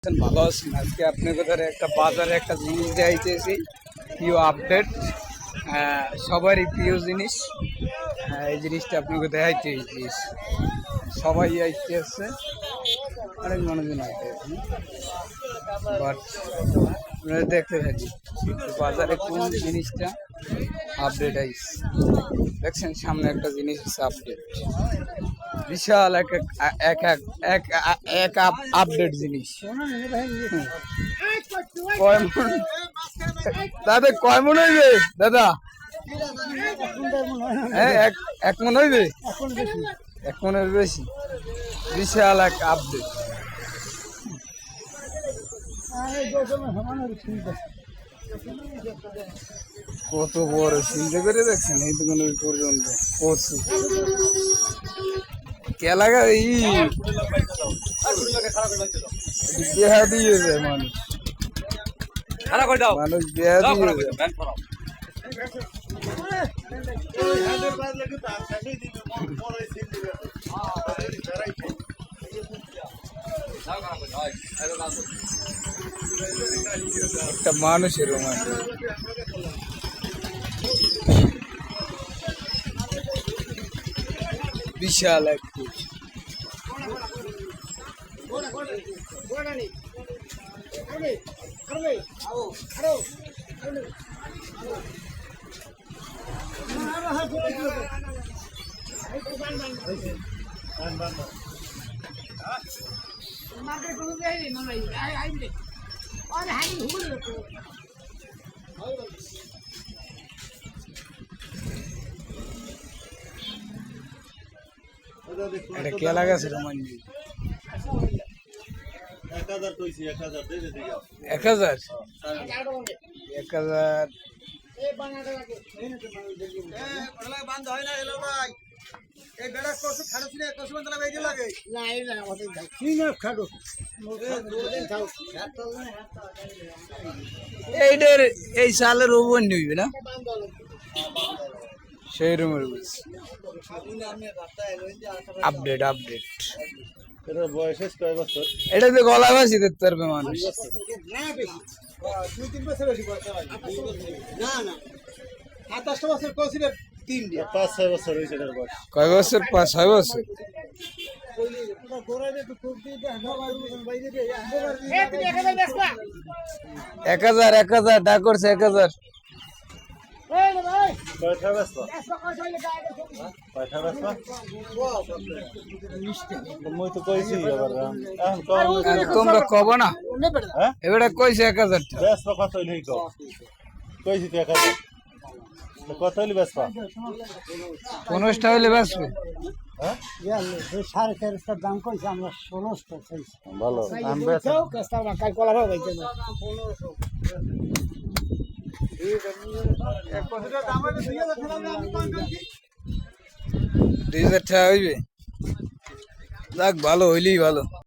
ভালো আছেন? আজকে আপনাদের ধরে একটা বাজারে একটা জিনিস দেখাইতেছি, প্রিয় আপডেট, সবারই প্রিয় জিনিস। এই জিনিসটা আপনাকে দেখাইতে সবাই আইতে আসছে, অনেক মানুষজন আইতে বাট আপনারা দেখতে থাকি বাজারে কোন জিনিসটা আপডেট আইস। দেখছেন সামনে একটা জিনিস আছে আপডেট, বিশাল এক এক এক এক এক আপডেট জিনিস। কয় মন দাদা, কয় মন হইবে দাদা? হ্যাঁ, এক মন হইবে, এক মনের বেশি। বিশাল এক আপডেট। কত বড় চিন্তা করে দেখছেন এই দোকানের পর্যন্ত প্রচুর কেলাগা দেহা দিয়ে যায় মানুষ, মানুষ দেহা দিয়ে যায়। একটা মানুষের বিশাল এক এটা কে লাগাছে রোমান? 1000 কইছি, 1000 দে দে দিও। 1000 1000 এই বানাটা লাগে। বড়লা বান্ধ হয় না এলো ভাই। এই বেড়া কসু খাড়ু ছিল, কসু বান্ধ লাগে লাগে। না এই না ওতে যাও। কি না খাড়ু। দুদিন থাও। এইটার এই সালের ওভেন নিবে না সেই রুমের আপডেট আপডেট। এর বয়স কয় বছর? এটা তো গলা বাসি দেখতে পারবে মানুষ। না বেশি 2-3 বছর বেশি বয়স হয় না না 27 বছর কইছিল 3 দিয়ে 5-6 বছর হইছে এর বয়স। কয় বছর? 5-6 বছর। এক হাজার ডাক করছে 1000। কয়টা বেসবা? কয়টা বেসবা? মই তো কইছি আবার এখন তোমরা কব না, হ্যাঁ এবারে কইছে 1000 টাকা। বেসবা কত হইল কো? কইছি তো 1000। তো কত হইল বেসবা? 15টা হইলে বাঁচবে। হ্যাঁ 4.5 দাম কইছে, আমরা 16টা চাইছি। ভালো আমি বেসা কাস্টমার কাল কলা ভাবে যাই না। 2000 টাকা হইবে। যাক, ভালো হইলেই ভালো।